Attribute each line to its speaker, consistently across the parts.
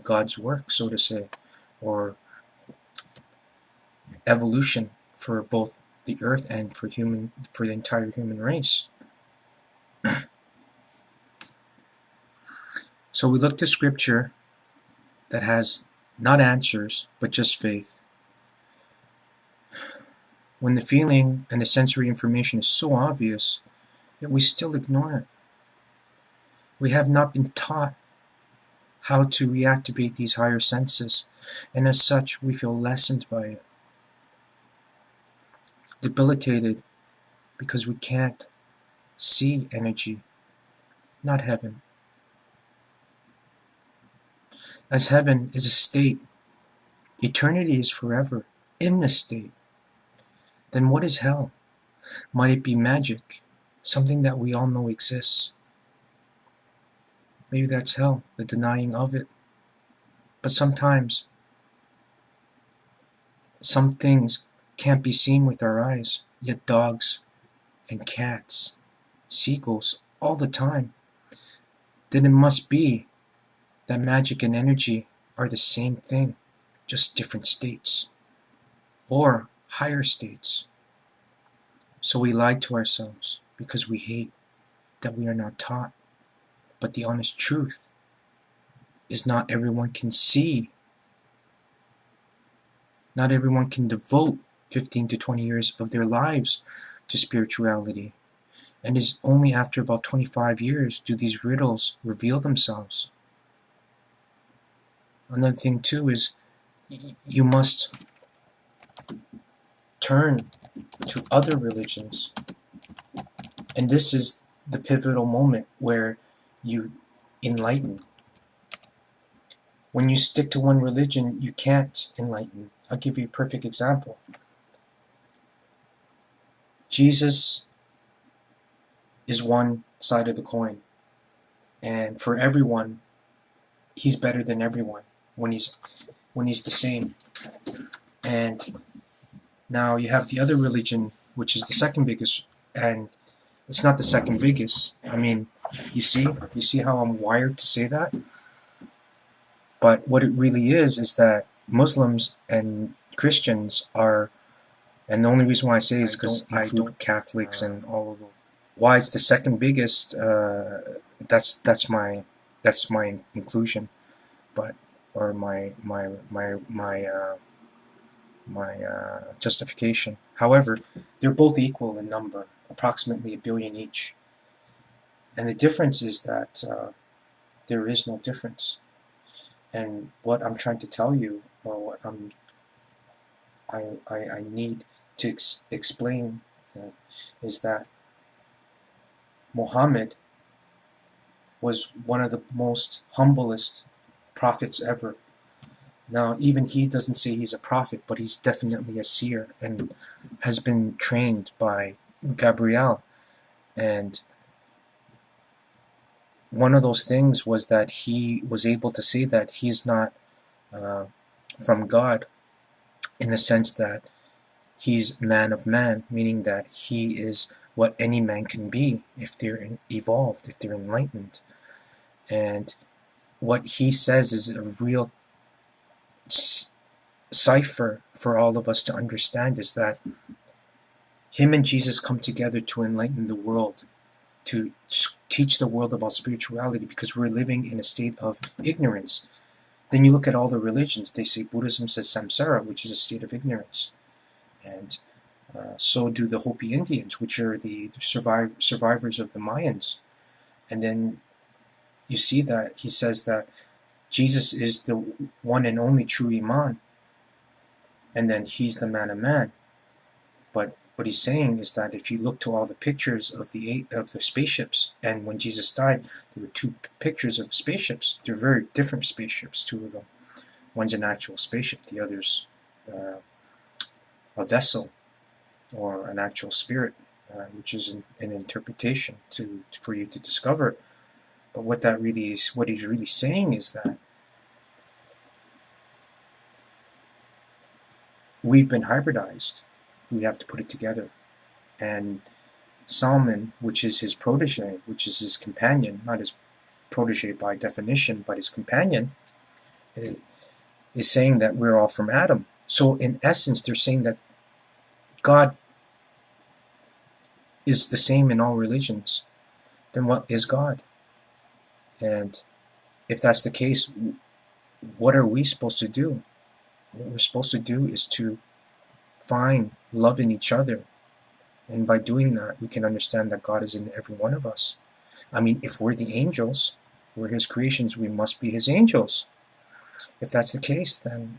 Speaker 1: God's work, so to say, or evolution for both the earth and for the entire human race. So we look to scripture that has not answers, but just faith. When the feeling and the sensory information is so obvious, yet we still ignore it. We have not been taught how to reactivate these higher senses, and as such, we feel lessened by it. Debilitated because we can't see energy, not heaven. As heaven is a state, eternity is forever in this state, then what is hell? Might it be magic, something that we all know exists? Maybe that's hell, the denying of it. But sometimes, some things can't be seen with our eyes, yet dogs and cats, seagulls, all the time. Then it must be that magic and energy are the same thing, just different states, or higher states. So we lie to ourselves because we hate that we are not taught. But the honest truth is not everyone can see. Not everyone can devote 15 to 20 years of their lives to spirituality. And it's only after about 25 years do these riddles reveal themselves. Another thing too is you must turn to other religions. And this is the pivotal moment where you enlighten. When you stick to one religion, you can't enlighten. I'll give you a perfect example. Jesus is one side of the coin. And for everyone, he's better than everyone when he's the same. And now you have the other religion, which is the second biggest, and it's not the second biggest. I mean, you see how I'm wired to say that? But what it really is that Muslims and Christians are, and the only reason why I say is because I include Catholics and all of them. Why it's the second biggest, that's my inclusion, but or my justification. However, they're both equal in number, approximately 1 billion each. And the difference is that there is no difference. And what I'm trying to tell you, or what I need to explain, is that Muhammad was one of the most humblest prophets ever. Now, even he doesn't say he's a prophet, but he's definitely a seer and has been trained by Gabriel. And one of those things was that he was able to say that he's not from God, in the sense that he's man of man, meaning that he is what any man can be if they're evolved, if they're enlightened. And what he says is a real cipher for all of us to understand, is that him and Jesus come together to enlighten the world, to teach the world about spirituality, because we're living in a state of ignorance. Then you look at all the religions, they say Buddhism says samsara, which is a state of ignorance. And so do the Hopi Indians, which are the survivors of the Mayans. And then you see that he says that Jesus is the one and only true Iman, and then he's the man of man. But what he's saying is that if you look to all the pictures of the spaceships, and when Jesus died, there were 2 pictures of spaceships. They're very different spaceships, 2 of them. One's an actual spaceship, the other's a vessel, or an actual spirit, which is an interpretation for you to discover. But what he's really saying is that we've been hybridized. We have to put it together. And Solomon, which is his protege, which is his companion, not his protege by definition, but his companion, is saying that we're all from Adam. So in essence, they're saying that God is the same in all religions. Then what is God? And if that's the case, what are we supposed to do? What we're supposed to do is to find love in each other. And by doing that, we can understand that God is in every one of us. I mean, if we're the angels, we're His creations, we must be His angels. If that's the case, then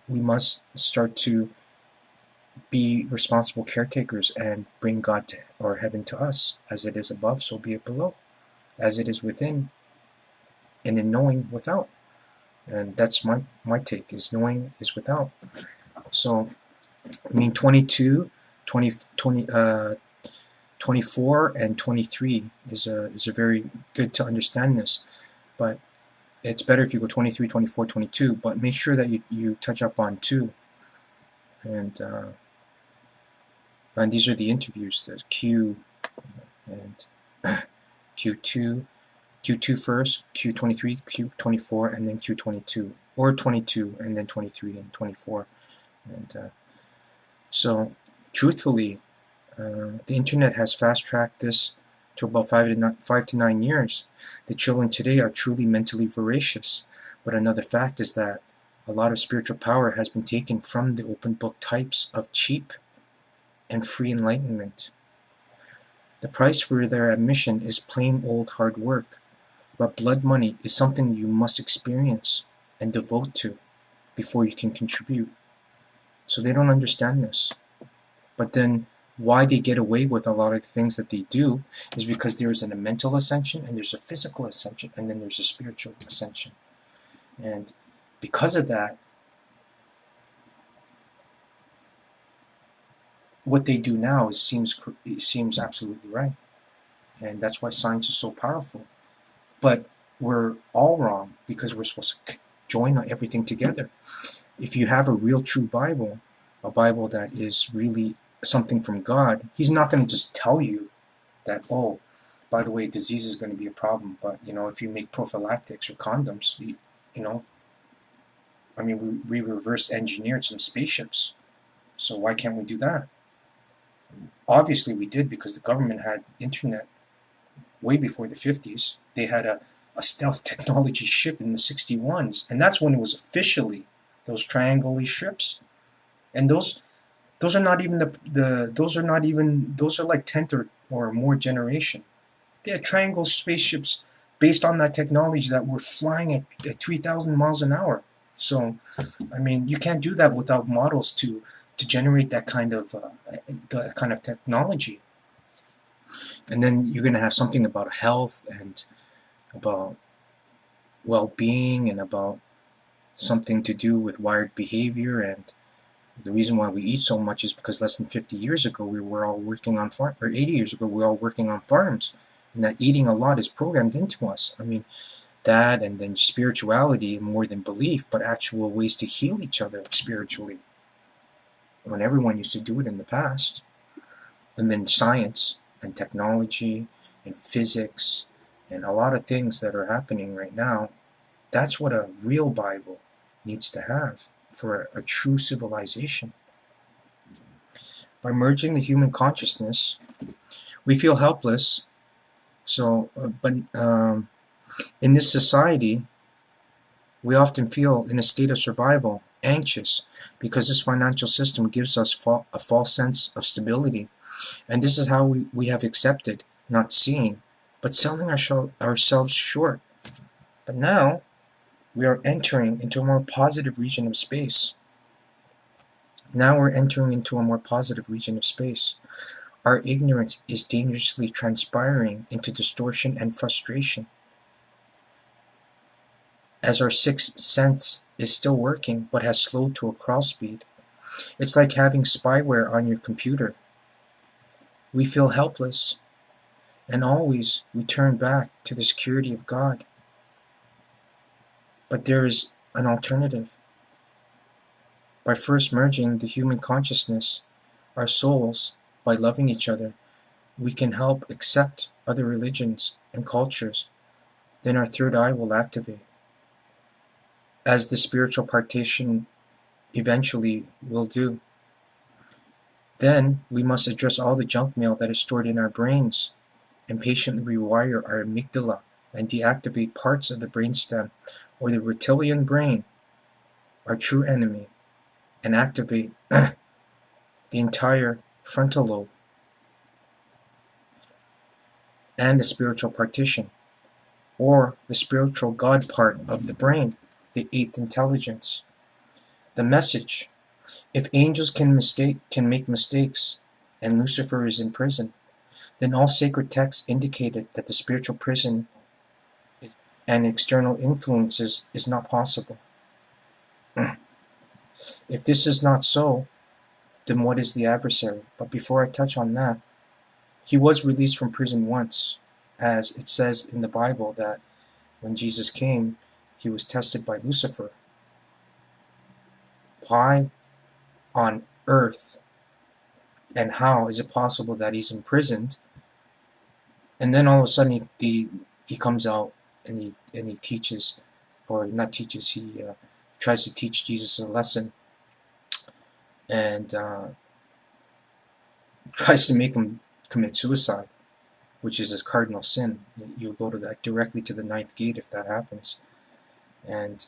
Speaker 1: we must start to be responsible caretakers and bring God to, or heaven to us. As it is above, so be it below. As it is within, and in knowing without. And that's my take, is knowing is without. So, I mean, 22, 24, and 23 is a very good to understand this. But it's better if you go 23, 24, 22, but make sure that you touch up on 2. And these are the interviews. There's Q and Q2, Q2 first, Q23, Q24, and then Q22, or 22, and then 23 and 24. And so, truthfully, the internet has fast-tracked this to about 5 to 9 years. The children today are truly mentally voracious. But another fact is that a lot of spiritual power has been taken from the open book types of cheap and free enlightenment. The price for their admission is plain old hard work, but blood money is something you must experience and devote to before you can contribute. So they don't understand this. But then why they get away with a lot of things that they do is because there's a mental ascension, and there's a physical ascension, and then there's a spiritual ascension. And because of that, what they do now seems absolutely right. And that's why science is so powerful. But we're all wrong, because we're supposed to join everything together. If you have a real true Bible, a Bible that is really something from God, He's not going to just tell you that, oh, by the way, disease is going to be a problem, but, if you make prophylactics or condoms, I mean, we reverse engineered some spaceships. So why can't we do that? Obviously we did, because the government had internet way before the 50s. They had a stealth technology ship in the 61s, and that's when it was officially those triangle ships. And those are not even those are like 10th or more generation. They had triangle spaceships based on that technology that were flying at 3,000 miles an hour. So, I mean, you can't do that without models to generate that kind of technology. And then you're going to have something about health and about well-being and about something to do with wired behavior. And the reason why we eat so much is because less than 50 years ago we were all working on farms, or 80 years ago we were all working on farms, and that eating a lot is programmed into us. I mean, that, and then spirituality, more than belief, but actual ways to heal each other spiritually, when everyone used to do it in the past. And then science and technology and physics and a lot of things that are happening right now. That's what a real Bible needs to have for a true civilization. By merging the human consciousness, we feel helpless. So, in this society, we often feel in a state of survival, anxious, because this financial system gives us a false sense of stability. And this is how we have accepted, not seeing, but selling ourselves short. But now, we are entering into a more positive region of space. Our ignorance is dangerously transpiring into distortion and frustration. As our sixth sense is still working, but has slowed to a crawl speed. It's like having spyware on your computer. We feel helpless, and always we turn back to the security of God. But there is an alternative. By first merging the human consciousness, our souls, by loving each other, we can help accept other religions and cultures. Then our third eye will activate. as the spiritual partition eventually will do. Then we must address all the junk mail that is stored in our brains and patiently rewire our amygdala and deactivate parts of the brainstem or the reptilian brain, our true enemy, and activate the entire frontal lobe and the spiritual partition, or the spiritual God part of the brain, the eighth intelligence. The message: if angels can make mistakes, and Lucifer is in prison, then all sacred texts indicated that the spiritual prison and external influences is not possible. If this is not so, then what is the adversary? But before I touch on that, he was released from prison once, as it says in the Bible that when Jesus came, he was tested by Lucifer. Why on earth and how is it possible that he's imprisoned, and then all of a sudden he comes out and he teaches, or not teaches, he tries to teach Jesus a lesson, and tries to make him commit suicide, which is a cardinal sin. You'll go to that directly to the ninth gate if that happens. And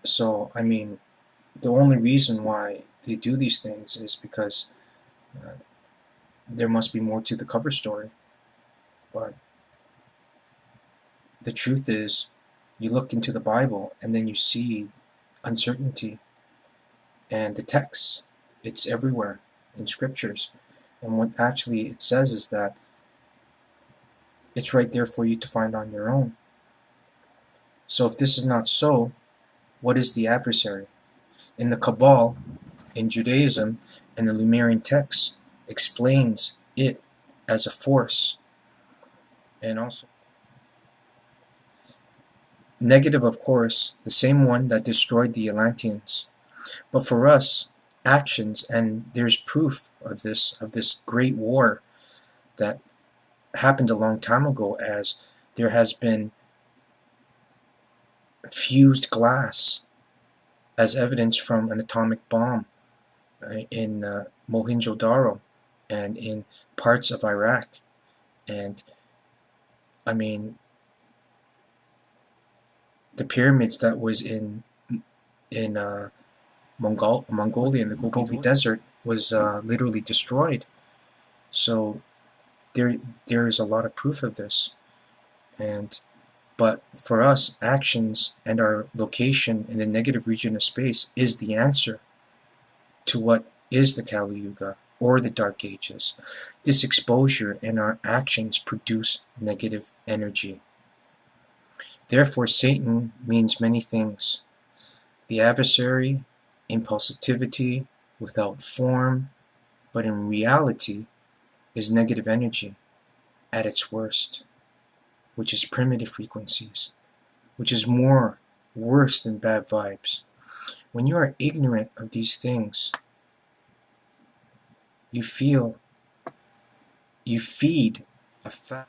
Speaker 1: so, I mean, the only reason why they do these things is because there must be more to the cover story. But the truth is, you look into the Bible and then you see uncertainty, and the text, it's everywhere in scriptures. And what actually it says is that it's right there for you to find on your own. So if this is not so, what is the adversary? In the Kabbalah, in Judaism, and the Lemurian texts explains it as a force, and also negative, of course, the same one that destroyed the Atlanteans. But for us, actions, and there's proof of this great war that happened a long time ago, as there has been fused glass as evidence from an atomic bomb in Mohenjo-Daro and in parts of Iraq. And I mean, the pyramids that was in Mongolia, in the Gobi Desert, was literally destroyed. So there is a lot of proof of this. But for us, actions and our location in the negative region of space is the answer to what is the Kali Yuga or the Dark Ages. This exposure and our actions produce negative energy. Therefore, Satan means many things. The adversary, impulsivity without form, but in reality is negative energy at its worst, which is primitive frequencies, which is worse than bad vibes. When you are ignorant of these things, you feed a fat